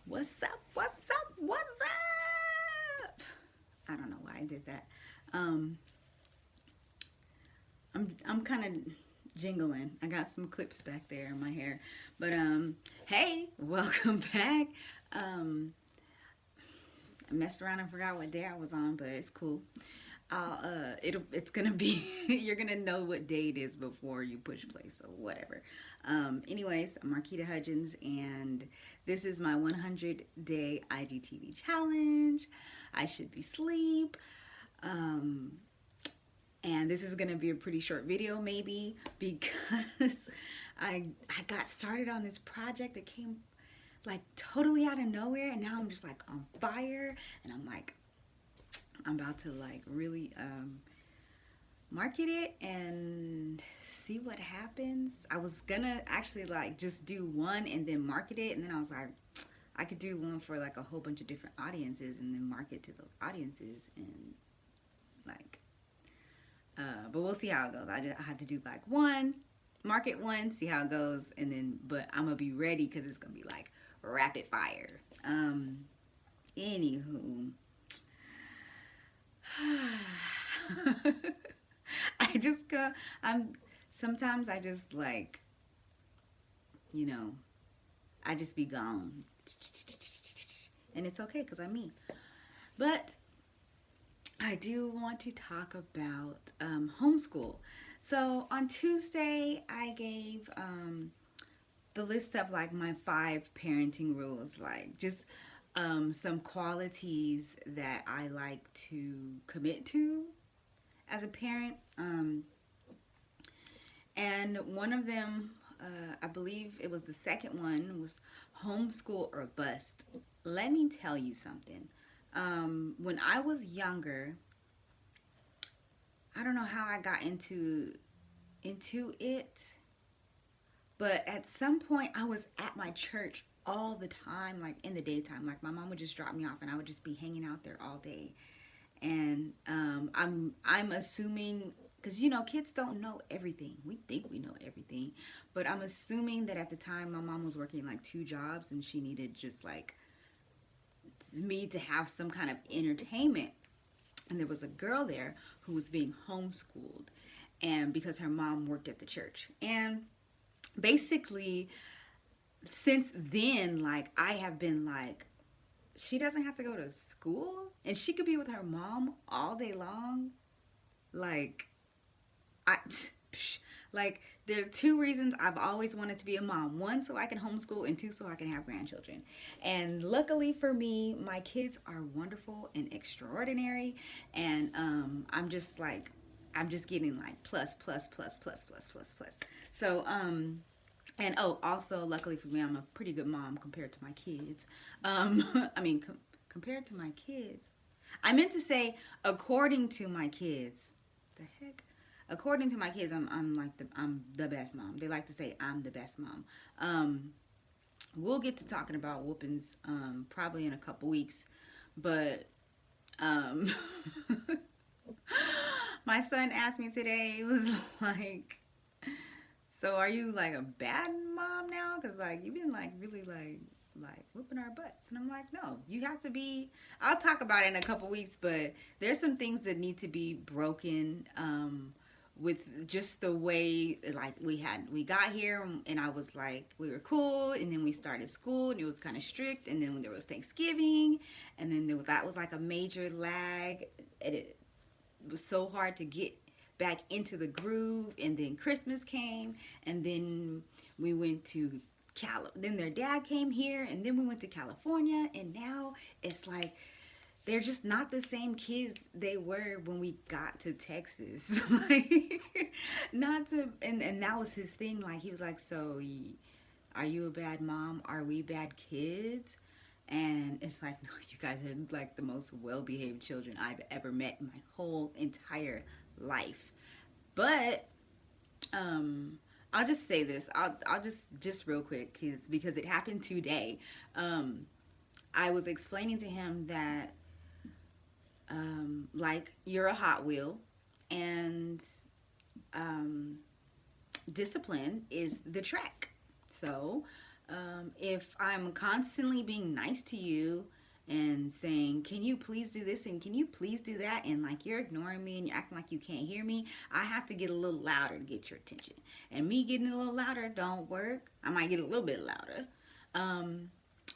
What's up? What's up? What's up? I don't know why I did that. Um, I'm kind of jingling. I got some clips back there in my hair, but hey, welcome back. Um, I messed around and forgot what day I was on, but it's cool. It's gonna be you're gonna know what day it is before you push play, so whatever. Anyways, I'm Marquita Hudgens, and this is my 100-day IGTV challenge. I should be sleep. Um, and this is gonna be a pretty short video, maybe because I got started on this project that came like totally out of nowhere, and now I'm just like on fire, and I'm about to like really market it and see what happens. I was gonna actually like just do one and then market it, and then I was like, I could do one for like a whole bunch of different audiences and then market to those audiences and like, but we'll see how it goes. I had to do like one, market one, see how it goes, and then but I'm gonna be ready because it's gonna be like rapid fire. Anywho. I just go. I'm sometimes I just like, you know, I just be gone, and it's okay because I'm me. But I do want to talk about homeschool. So on Tuesday, I gave the list of like my 5 parenting rules, like just some qualities that I like to commit to as a parent. And one of them, I believe it was the second one, was homeschool or bust. Let me tell you something. When I was younger, I don't know how I got into it, but at some point I was at my church all the time, like in the daytime. Like my mom would just drop me off, and I would just be hanging out there all day. And I'm assuming, because you know kids don't know everything. We think we know everything, but I'm assuming that at the time my mom was working like 2 jobs, and she needed just like me to have some kind of entertainment. And there was a girl there who was being homeschooled, and because her mom worked at the church, and basically since then, like I have been like, she doesn't have to go to school and she could be with her mom all day long. Like I like there are 2 reasons I've always wanted to be a mom. One, so I can homeschool, and 2, so I can have grandchildren. And luckily for me, my kids are wonderful and extraordinary, and I'm just like, I'm just getting like plus plus plus plus plus plus plus. So and oh, also luckily for me, I'm a pretty good mom compared to my kids. I mean, compared to my kids, I meant to say according to my kids. The heck? According to my kids, I'm the best mom. They like to say I'm the best mom. Um, we'll get to talking about whoopings probably in a couple weeks, but um, my son asked me today. It was like, so are you like a bad mom now? Cause like you've been like really like whooping our butts, and I'm like, no, you have to be. I'll talk about it in a couple weeks, but there's some things that need to be broken. With just the way like we got here, and I was like, we were cool, and then we started school and it was kind of strict, and then when there was Thanksgiving, and then that was like a major lag, and it was so hard to get back into the groove. And then Christmas came, and then we went to then their dad came here, and then we went to California, and now it's like they're just not the same kids they were when we got to Texas. Like, not to, and that was his thing. Like, he was like, so are you a bad mom? Are we bad kids? And it's like, no, you guys are like the most well-behaved children I've ever met in my whole entire life. But I'll just say this. I'll just real quick, because it happened today. I was explaining to him that like you're a Hot Wheel, and discipline is the track. So If I'm constantly being nice to you and saying, can you please do this and can you please do that? And like you're ignoring me and you're acting like you can't hear me, I have to get a little louder to get your attention. And me getting a little louder don't work. I might get a little bit louder. And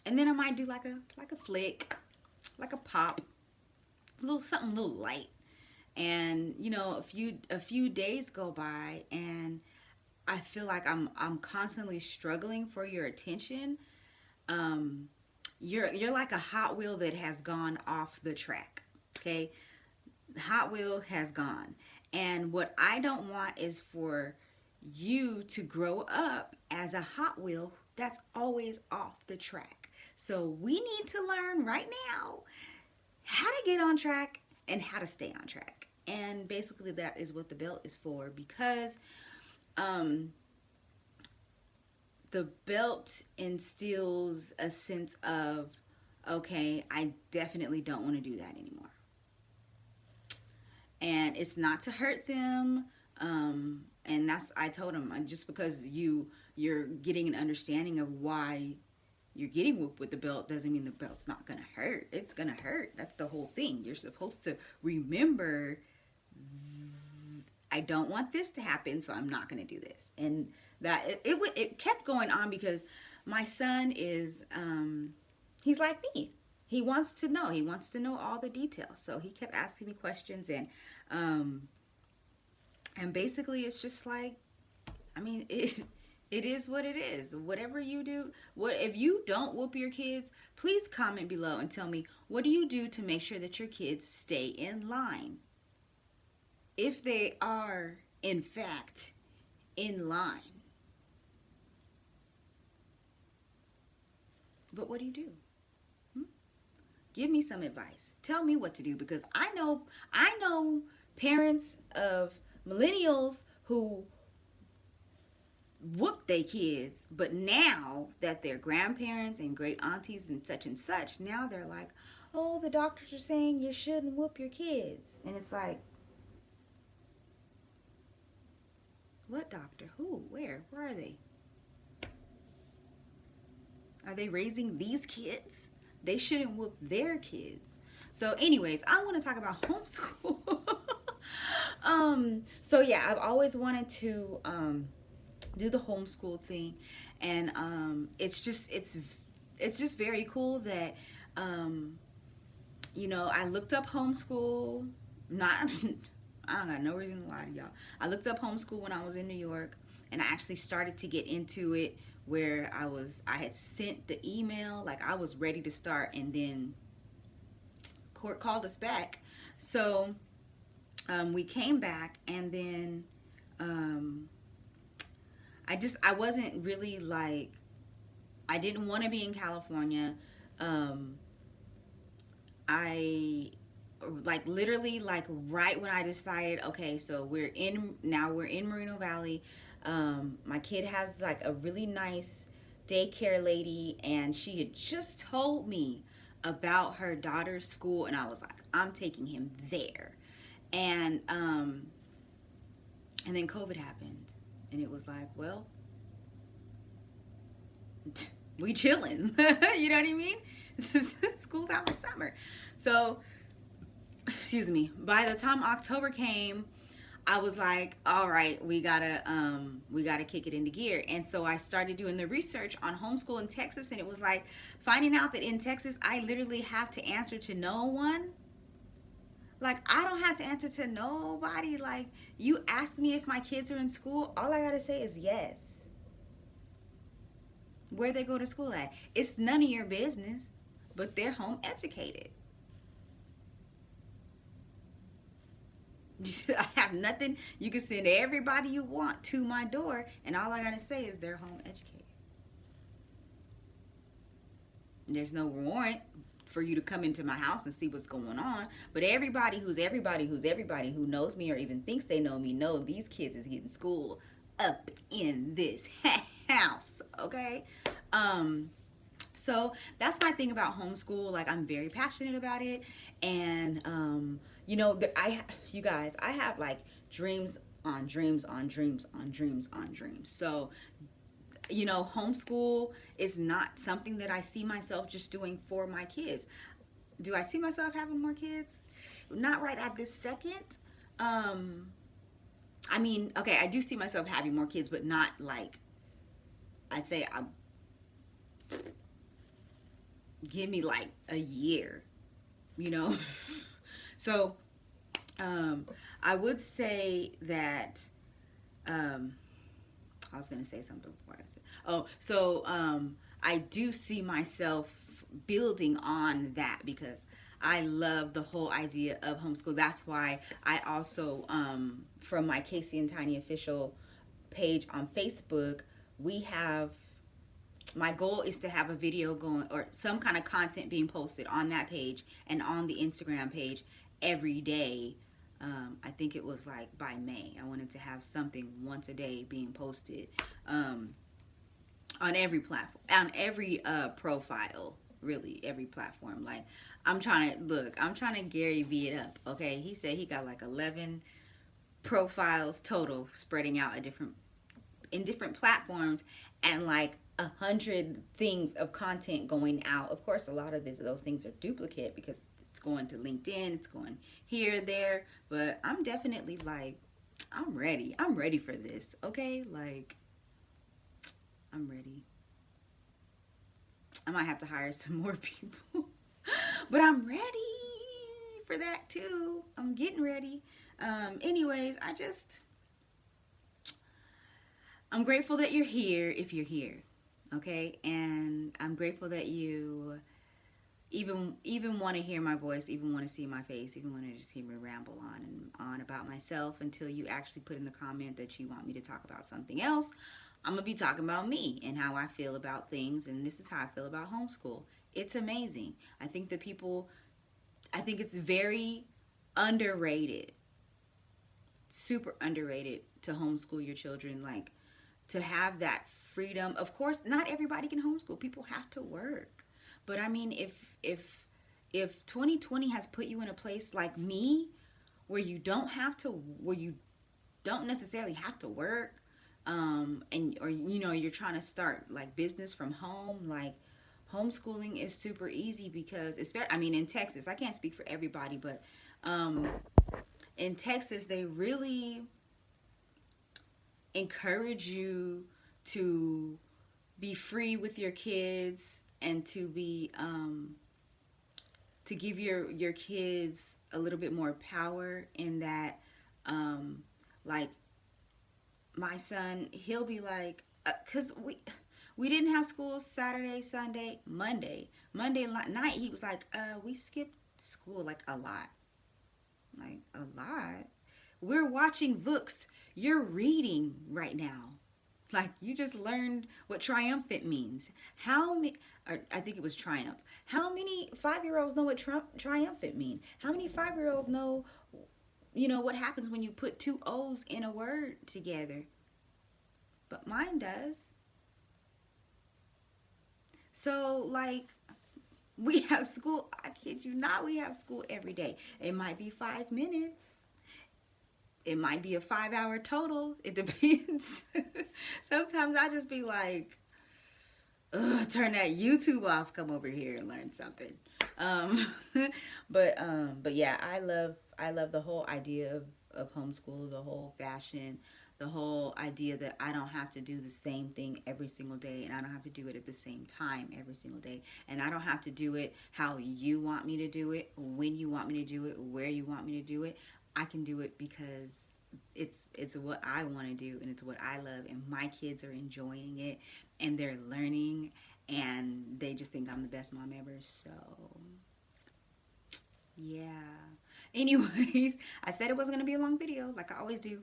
then I might do like a flick, like a pop, a little something, a little light. And a few days go by and I feel like I'm constantly struggling for your attention. um you're like a Hot Wheel that has gone off the track. Okay, the Hot Wheel has gone, and what I don't want is for you to grow up as a Hot Wheel that's always off the track. So we need to learn right now how to get on track and how to stay on track. And basically that is what the belt is for, because um the belt instills a sense of, okay, I definitely don't want to do that anymore. And it's not to hurt them. And that's, I told him, just because you're getting an understanding of why you're getting whooped with the belt doesn't mean the belt's not gonna hurt. It's gonna hurt. That's the whole thing. You're supposed to remember, I don't want this to happen, so I'm not going to do this. And that it kept going on because my son is he's like me. He wants to know. He wants to know all the details. So he kept asking me questions, and basically it's just like, I mean, it is what it is. Whatever you do, what if you don't whoop your kids, please comment below and tell me, what do you do to make sure that your kids stay in line? If they are, in fact, in line. But what do you do? Give me some advice. Tell me what to do, because I know parents of millennials who whoop their kids, but now that they're grandparents and great aunties and such, now they're like, oh, the doctors are saying you shouldn't whoop your kids. And it's like, what doctor? Who? Where? Where are they? Are they raising these kids? They shouldn't whoop their kids. So anyways, I want to talk about homeschool. So yeah, I've always wanted to do the homeschool thing, and it's just very cool that I looked up homeschool. Not I don't got no reason to lie to y'all. I looked up homeschool when I was in New York, and I actually started to get into it, where I had sent the email, like I was ready to start, and then court called us back. So we came back, and then I wasn't really like, I didn't want to be in California. I like literally like right when I decided, okay, so we're in Moreno Valley. My kid has like a really nice daycare lady, and she had just told me about her daughter's school, and I was like, I'm taking him there. And then COVID happened, and it was like, well, we chilling. You know what I mean? School's out for summer. So excuse me, by the time October came, I was like, all right, we gotta kick it into gear. And so I started doing the research on homeschool in Texas, and it was like finding out that in Texas I literally have to answer to no one. Like, I don't have to answer to nobody. Like, you ask me if my kids are in school, all I gotta say is yes. Where they go to school at, it's none of your business, but they're home educated. I have nothing. You can send everybody you want to my door, and all I gotta say is they're home educated. There's no warrant for you to come into my house and see what's going on. But everybody who knows me or even thinks they know me know these kids is getting school up in this house. Okay. So that's my thing about homeschool. Like, I'm very passionate about it, and you guys, I have like dreams on dreams on dreams on dreams on dreams. So you know, homeschool is not something that I see myself just doing for my kids. Do I see myself having more kids? Not right at this second. Um, I mean, okay, I do see myself having more kids, but not like I say. Give me like a year, you know. So, um, I would say that. Um, I was gonna say something before I said. Oh, so I do see myself building on that because I love the whole idea of homeschool. That's why I also, from my Casey and Tiny official page on Facebook, we have. My goal is to have a video going or some kind of content being posted on that page and on the Instagram page every day. I think it was like by May. I wanted to have something once a day being posted on every platform, on every profile, really every platform. Like I'm trying to Gary V it up. Okay, he said he got like 11 profiles total, spreading out in different platforms, and like 100 things of content going out. Of course, a lot of those things are duplicate because it's going to LinkedIn, it's going here, there. But I'm definitely like, I'm ready. I'm ready for this. Okay, like I'm ready. I might have to hire some more people, but I'm ready for that too. I'm getting ready. Anyways, I'm grateful that you're here if you're here, okay? And I'm grateful that you even want to hear my voice, even want to see my face, even want to just hear me ramble on and on about myself until you actually put in the comment that you want me to talk about something else. I'm going to be talking about me and how I feel about things, and this is how I feel about homeschool. It's amazing. I think it's very underrated, super underrated to homeschool your children, like to have that freedom. Of course, not everybody can homeschool. People have to work. But I mean, if 2020 has put you in a place like me where you don't necessarily have to work, and or you know you're trying to start like business from home, like homeschooling is super easy because I mean in Texas, I can't speak for everybody, but in Texas they really encourage you to be free with your kids and to be to give your kids a little bit more power in that like my son, he'll be like, because we didn't have school Saturday, Sunday, Monday night he was like, we skipped school like a lot. Like a lot. We're watching books. You're reading right now. Like you just learned what triumphant means. How many? I think it was triumph. How many 5-year-olds know what triumphant mean? How many 5-year-olds know, you know, what happens when you put two O's in a word together? But mine does. So like, we have school. I kid you not. We have school every day. It might be 5 minutes. It might be a 5-hour total. It depends. Sometimes I just be like, turn that YouTube off. Come over here and learn something. But yeah, I love the whole idea of homeschool, the whole fashion, the whole idea that I don't have to do the same thing every single day, and I don't have to do it at the same time every single day, and I don't have to do it how you want me to do it, when you want me to do it, where you want me to do it. I can do it because it's what I want to do, and it's what I love, and my kids are enjoying it, and they're learning, and they just think I'm the best mom ever. So yeah. Anyways, I said it wasn't gonna be a long video, like I always do.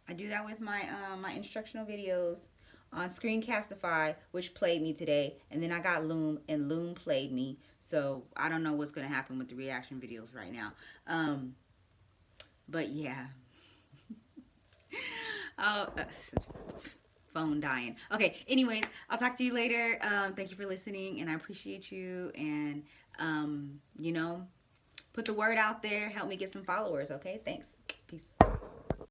I do that with my my instructional videos on Screencastify, which played me today, and then I got Loom, and Loom played me. So I don't know what's gonna happen with the reaction videos right now. But yeah. Oh, phone dying. Okay, anyways, I'll talk to you later. Thank you for listening, and I appreciate you. And, you know, put the word out there. Help me get some followers, okay? Thanks.